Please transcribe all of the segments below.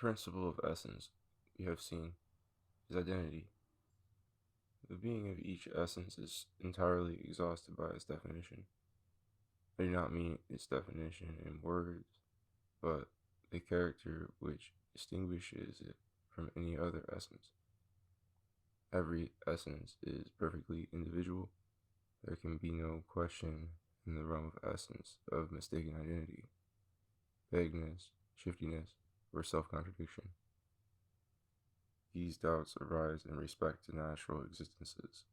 principle of essence we have seen is identity. The being of each essence is entirely exhausted by its definition. I do not mean its definition in words, but the character which distinguishes it from any other essence. Every essence is perfectly individual. There can be no question in the realm of essence of mistaken identity, vagueness, shiftiness, or self-contradiction. These doubts arise in respect to natural existences,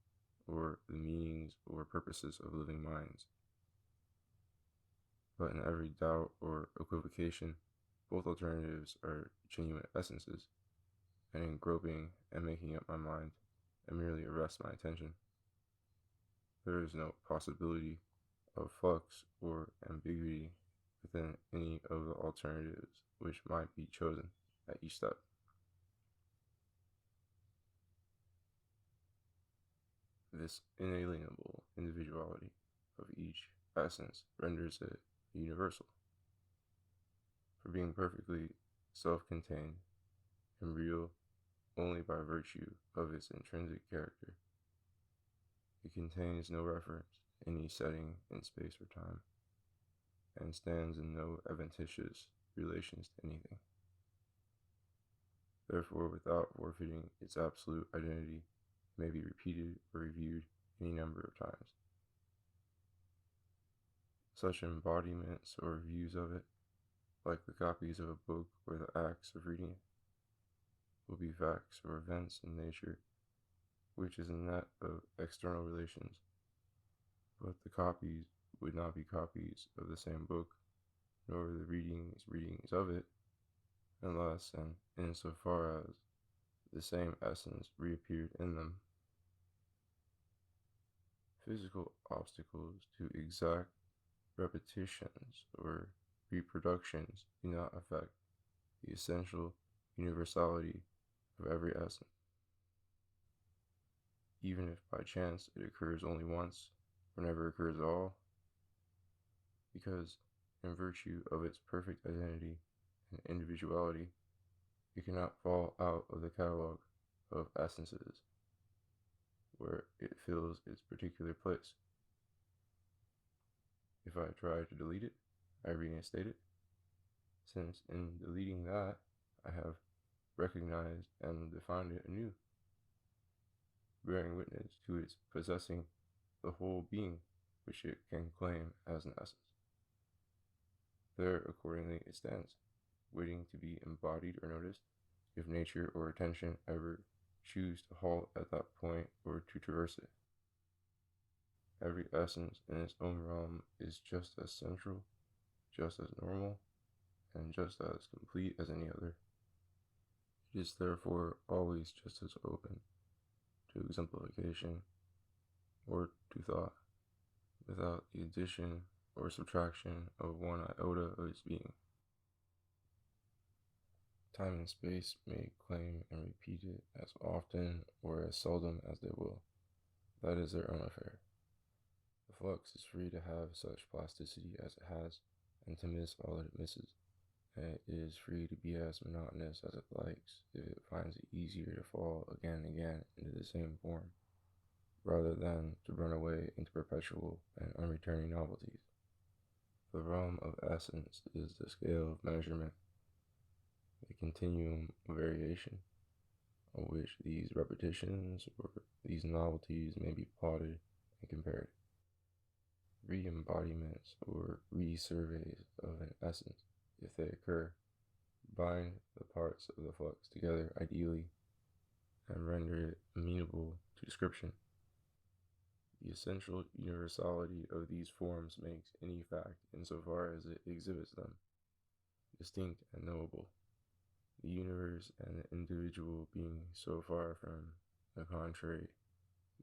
or the meanings or purposes of living minds. But in every doubt or equivocation, both alternatives are genuine essences, and in groping and making up my mind, I merely arrest my attention. There is no possibility of flux or ambiguity within any of the alternatives which might be chosen at each step. This inalienable individuality of each essence renders it universal. For being perfectly self-contained and real only by virtue of its intrinsic character, it contains no reference to any setting in space or time, and stands in no adventitious relations to anything. Therefore, without forfeiting its absolute identity, it may be repeated or reviewed any number of times. Such embodiments or views of it, like the copies of a book or the acts of reading it, will be facts or events in nature, which is a net of external relations, but the copies would not be copies of the same book, nor the readings of it, unless and insofar as the same essence reappeared in them. Physical obstacles to exact repetitions or reproductions do not affect the essential universality of every essence. Even if by chance it occurs only once, or never occurs at all, because in virtue of its perfect identity and individuality, it cannot fall out of the catalogue of essences where it fills its particular place. If I try to delete it, I reinstate it, since in deleting that, I have recognized and defined it anew, bearing witness to its possessing the whole being which it can claim as an essence. There, accordingly, it stands, waiting to be embodied or noticed, if nature or attention ever choose to halt at that point or to traverse it. Every essence in its own realm is just as central, just as normal, and just as complete as any other. It is therefore always just as open to exemplification or to thought, without the addition or subtraction of one iota of its being. Time and space may claim and repeat it as often or as seldom as they will. That is their own affair. The flux is free to have such plasticity as it has, and to miss all that it misses. And it is free to be as monotonous as it likes if it finds it easier to fall again and again into the same form, rather than to run away into perpetual and unreturning novelties. The realm of essence is the scale of measurement, the continuum of variation, on which these repetitions or these novelties may be plotted and compared. Re-embodiments or re-surveys of an essence, if they occur, bind the parts of the flux together ideally and render it amenable to description. The essential universality of these forms makes any fact, insofar as it exhibits them, distinct and knowable, the universe and the individual being so far from the contrary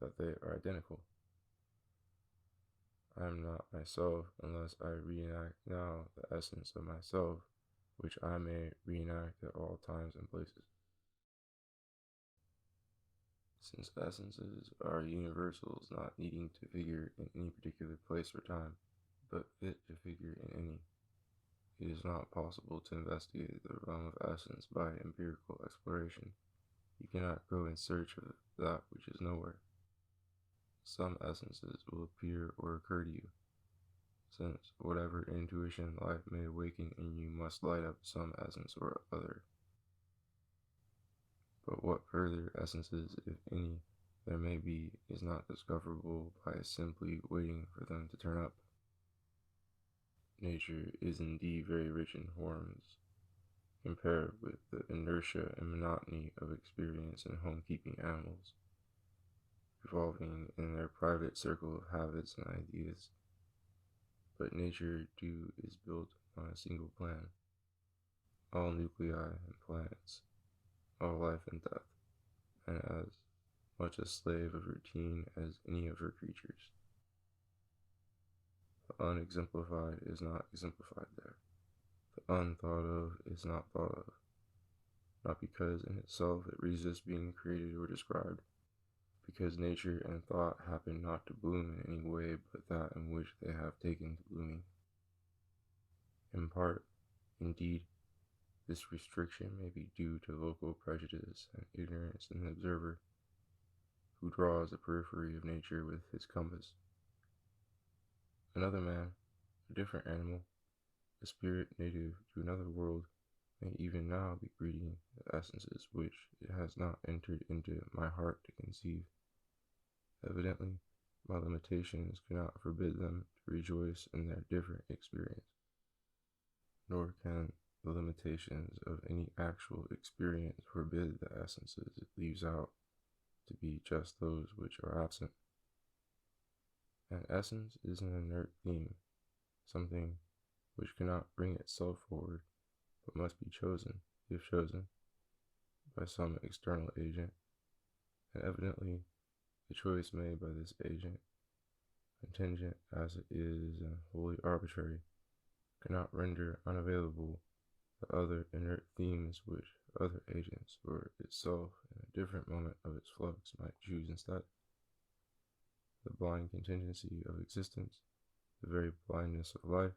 that they are identical. I am not myself unless I reenact now the essence of myself, which I may reenact at all times and places. Since essences are universals not needing to figure in any particular place or time, but fit to figure in any, It is not possible to investigate the realm of essence by empirical exploration. You cannot go in search of that which is nowhere. Some essences will appear or occur to you, since whatever intuition life may awaken in you must light up some essence or other. But what further essences, if any, there may be, is not discoverable by simply waiting for them to turn up. Nature is indeed very rich in forms, compared with the inertia and monotony of experience in home-keeping animals, revolving in their private circle of habits and ideas. But nature, too, is built on a single plan, all nuclei and planets, all life and death, and as much a slave of routine as any of her creatures. The unexemplified is not exemplified there. The unthought of is not thought of, not because in itself it resists being created or described, because nature and thought happen not to bloom in any way but that in which they have taken to blooming. In part, indeed, this restriction may be due to local prejudice and ignorance in the observer, who draws the periphery of nature with his compass. Another man, a different animal, a spirit native to another world, may even now be greeting the essences which it has not entered into my heart to conceive. Evidently, my limitations cannot forbid them to rejoice in their different experience, nor can the limitations of any actual experience forbid the essences it leaves out to be just those which are absent. An essence is an inert theme, something which cannot bring itself forward, but must be chosen, if chosen, by some external agent, and evidently the choice made by this agent, contingent as it is and wholly arbitrary, cannot render unavailable the other inert themes which other agents, or itself in a different moment of its flux, might choose instead. The blind contingency of existence, the very blindness of life,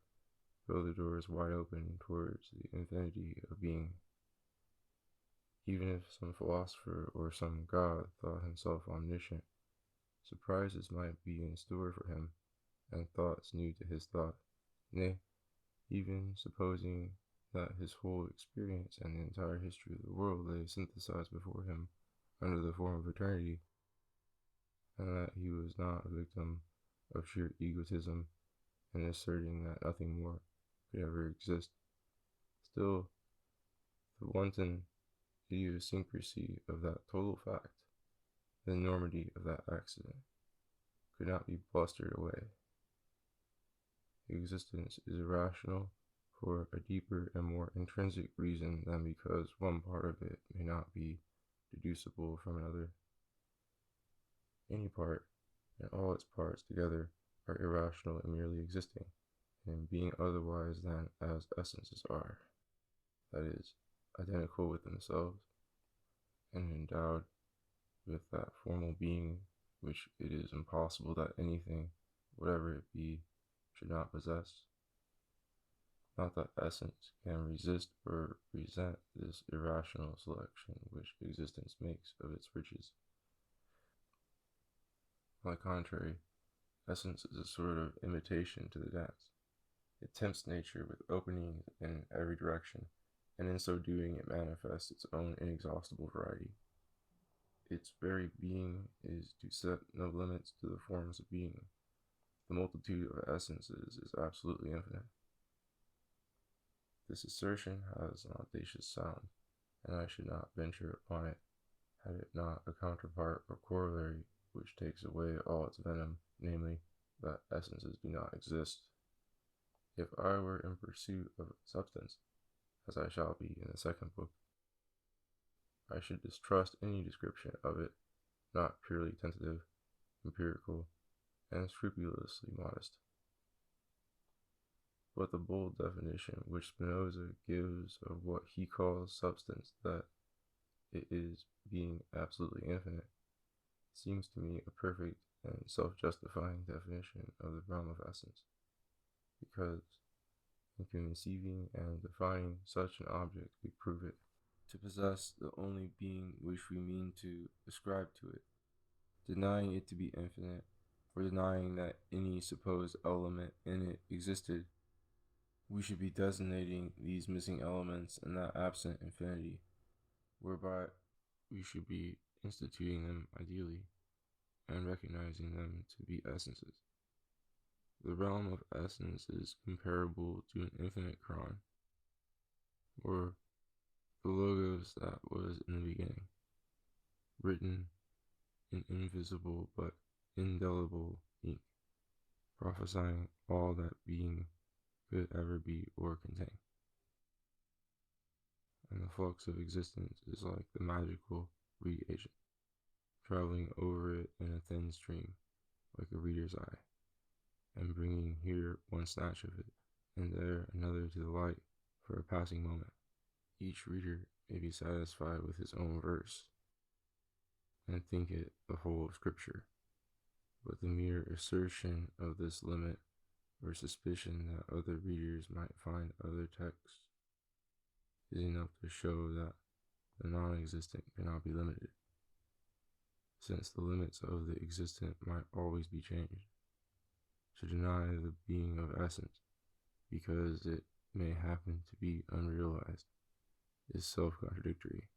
throw the doors wide open towards the infinity of being. Even if some philosopher or some god thought himself omniscient, surprises might be in store for him, and thoughts new to his thought. Nay, even supposing that his whole experience and the entire history of the world lay synthesized before him under the form of eternity, and that he was not a victim of sheer egotism in asserting that nothing more could ever exist, still the wanton idiosyncrasy of that total fact, the enormity of that accident, could not be blustered away. Existence is irrational for a deeper and more intrinsic reason than because one part of it may not be deducible from another. Any part, and all its parts together, are irrational in merely existing, and being otherwise than as essences are, that is, identical with themselves, and endowed with that formal being which it is impossible that anything, whatever it be, should not possess. Not that essence can resist or resent this irrational selection which existence makes of its riches. On the contrary, essence is a sort of imitation to the dance. It tempts nature with openings in every direction, and in so doing it manifests its own inexhaustible variety. Its very being is to set no limits to the forms of being. The multitude of essences is absolutely infinite. This assertion has an audacious sound, and I should not venture upon it, had it not a counterpart or corollary which takes away all its venom, namely, that essences do not exist. If I were in pursuit of substance, as I shall be in the second book, I should distrust any description of it, not purely tentative, empirical, and scrupulously modest. But the bold definition which Spinoza gives of what he calls substance, that it is being absolutely infinite, seems to me a perfect and self-justifying definition of the realm of essence, because in conceiving and defining such an object, we prove it to possess the only being which we mean to ascribe to it. Denying it to be infinite, or denying that any supposed element in it existed, we should be designating these missing elements in that absent infinity, whereby we should be instituting them ideally and recognizing them to be essences. The realm of essence is comparable to an infinite Quran, or the logos that was in the beginning, written in invisible but indelible ink, prophesying all that being could ever be or contain. And the flux of existence is like the magical reed agent, traveling over it in a thin stream, like a reader's eye, and bringing here one snatch of it, and there another to the light for a passing moment. Each reader may be satisfied with his own verse, and think it the whole of Scripture, but the mere assertion of this limit, or suspicion that other readers might find other texts, is enough to show that the non-existent cannot be limited, since the limits of the existent might always be changed. To deny the being of essence, because it may happen to be unrealized, is self-contradictory.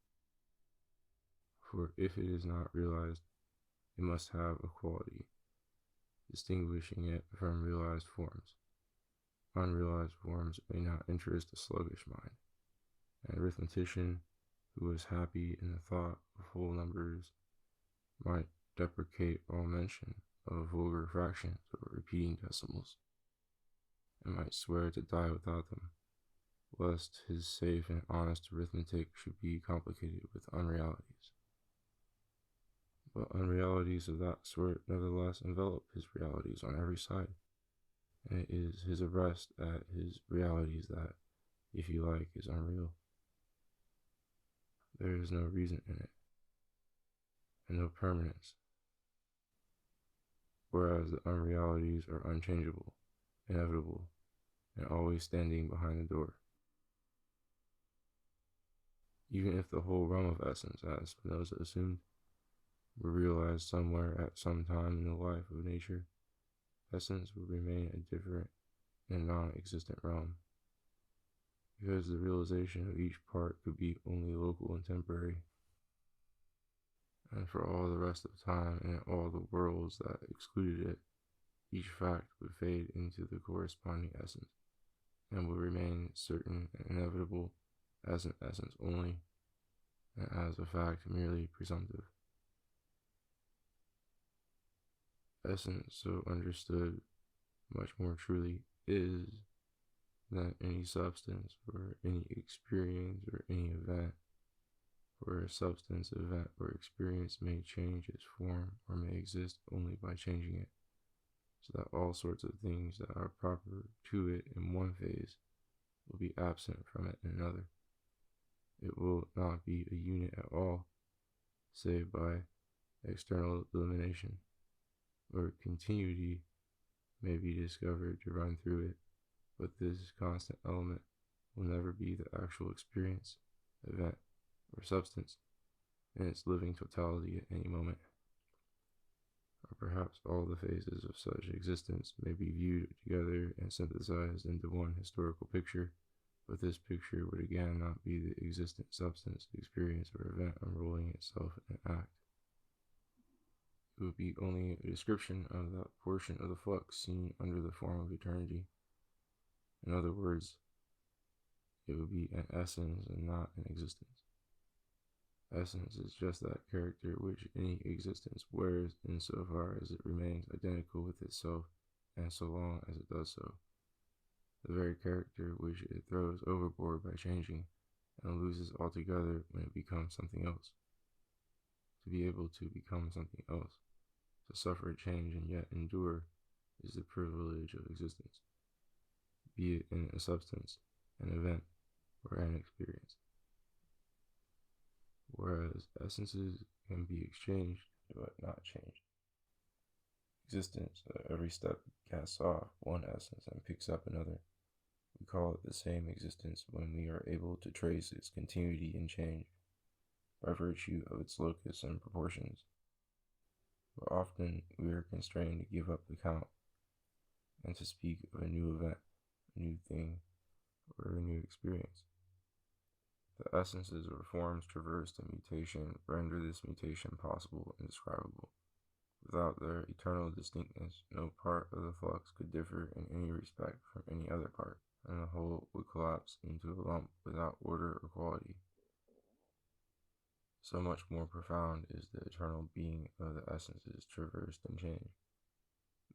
For if it is not realized, it must have a quality, distinguishing it from realized forms. Unrealized forms may not interest a sluggish mind. An arithmetician who is happy in the thought of whole numbers might deprecate all mention of vulgar fractions or repeating decimals, and might swear to die without them, lest his safe and honest arithmetic should be complicated with unrealities. But unrealities of that sort nevertheless envelop his realities on every side, and it is his arrest at his realities that, if you like, is unreal. There is no reason in it, and no permanence, whereas the unrealities are unchangeable, inevitable, and always standing behind the door. Even if the whole realm of essence, as Spinoza assumed, were realized somewhere at some time in the life of nature, essence would remain a different and non-existent realm, because the realization of each part could be only local and temporary, and for all the rest of time and all the worlds that excluded it, each fact would fade into the corresponding essence, and would remain certain and inevitable as an essence only, and as a fact merely presumptive. Essence, so understood, much more truly is than any substance or any experience or any event, for a substance, event, or experience may change its form or may exist only by changing it, so that all sorts of things that are proper to it in one phase will be absent from it in another. It will not be a unit at all, save by external elimination, or continuity may be discovered to run through it, but this constant element will never be the actual experience, event, or substance in its living totality at any moment. Or perhaps all the phases of such existence may be viewed together and synthesized into one historical picture, but this picture would again not be the existent substance, experience, or event unrolling itself in act. It would be only a description of that portion of the flux seen under the form of eternity. In other words, it would be an essence and not an existence. Essence is just that character which any existence wears insofar as it remains identical with itself, and so long as it does so. The very character which it throws overboard by changing, and loses altogether when it becomes something else. To be able to become something else, to suffer change and yet endure, is the privilege of existence, be it in a substance, an event, or an experience. Whereas essences can be exchanged, but not changed. Existence at every step casts off one essence and picks up another, We call it the same existence when we are able to trace its continuity and change by virtue of its locus and proportions. But often we are constrained to give up the count and to speak of a new event, a new thing, or a new experience. The essences or forms traversed in mutation render this mutation possible and describable. Without their eternal distinctness, no part of the flux could differ in any respect from any other part, and the whole would collapse into a lump without order or quality. So much more profound is the eternal being of the essences traversed and changed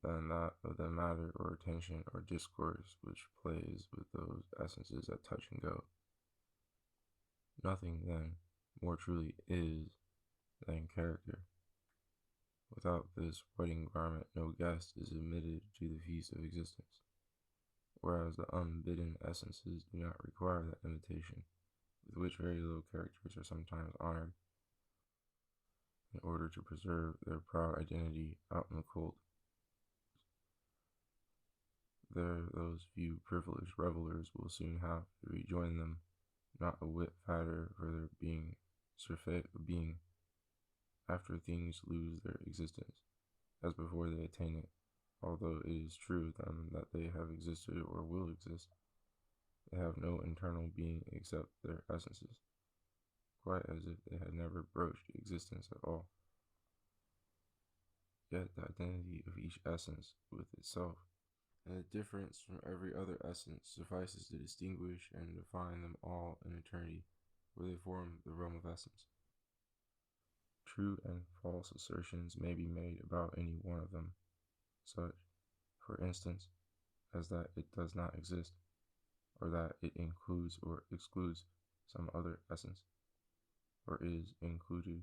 than that of the matter or attention or discourse which plays with those essences that touch and go. Nothing, then, more truly is than character. Without this wedding garment, no guest is admitted to the feast of existence, whereas the unbidden essences do not require that invitation, with which very low characters are sometimes honored, in order to preserve their proud identity out in the cold. There, those few privileged revelers will soon have to rejoin them, not a whit fatter for their being surfeit of being, after things lose their existence, as before they attain it, although it is true of them that they have existed or will exist. They have no internal being except their essences, quite as if they had never broached existence at all. Yet the identity of each essence with itself, and the difference from every other essence, suffices to distinguish and define them all in eternity, where they form the realm of essence. True and false assertions may be made about any one of them, such, for instance, as that it does not exist, or that it includes or excludes some other essence, or is included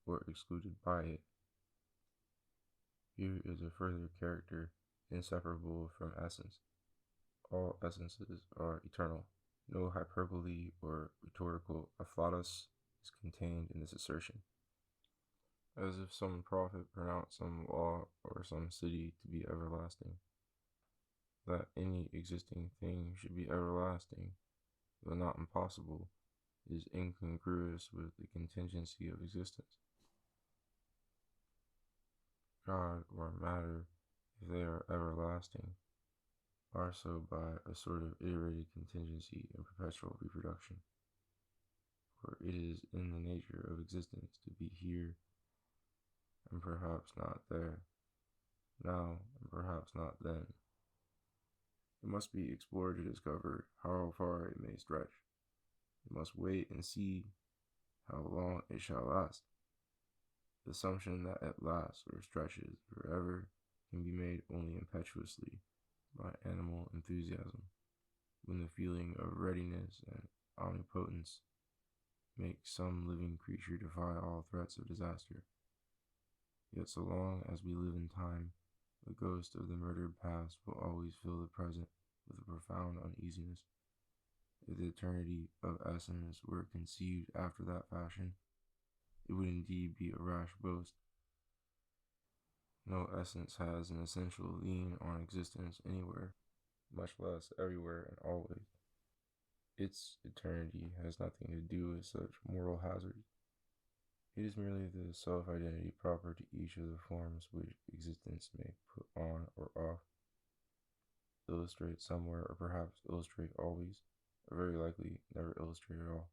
or excluded by it. Here is a further character inseparable from essence. All essences are eternal. No hyperbole or rhetorical afflatus is contained in this assertion, as if some prophet pronounced some law or some city to be everlasting. That any existing thing should be everlasting, though not impossible, is incongruous with the contingency of existence. God or matter, if they are everlasting, are so by a sort of iterated contingency and perpetual reproduction. For it is in the nature of existence to be here and perhaps not there, now and perhaps not then. It must be explored to discover how far it may stretch. It must wait and see how long it shall last. The assumption that it lasts or stretches forever can be made only impetuously by animal enthusiasm, when the feeling of readiness and omnipotence makes some living creature defy all threats of disaster. Yet so long as we live in time, the ghost of the murdered past will always fill the present with a profound uneasiness. If the eternity of essence were conceived after that fashion, it would indeed be a rash boast. No essence has an essential lien on existence anywhere, much less everywhere and always. Its eternity has nothing to do with such moral hazards. It is merely the self-identity proper to each of the forms which existence may put on or off, illustrate somewhere, or perhaps illustrate always, or very likely never illustrate at all.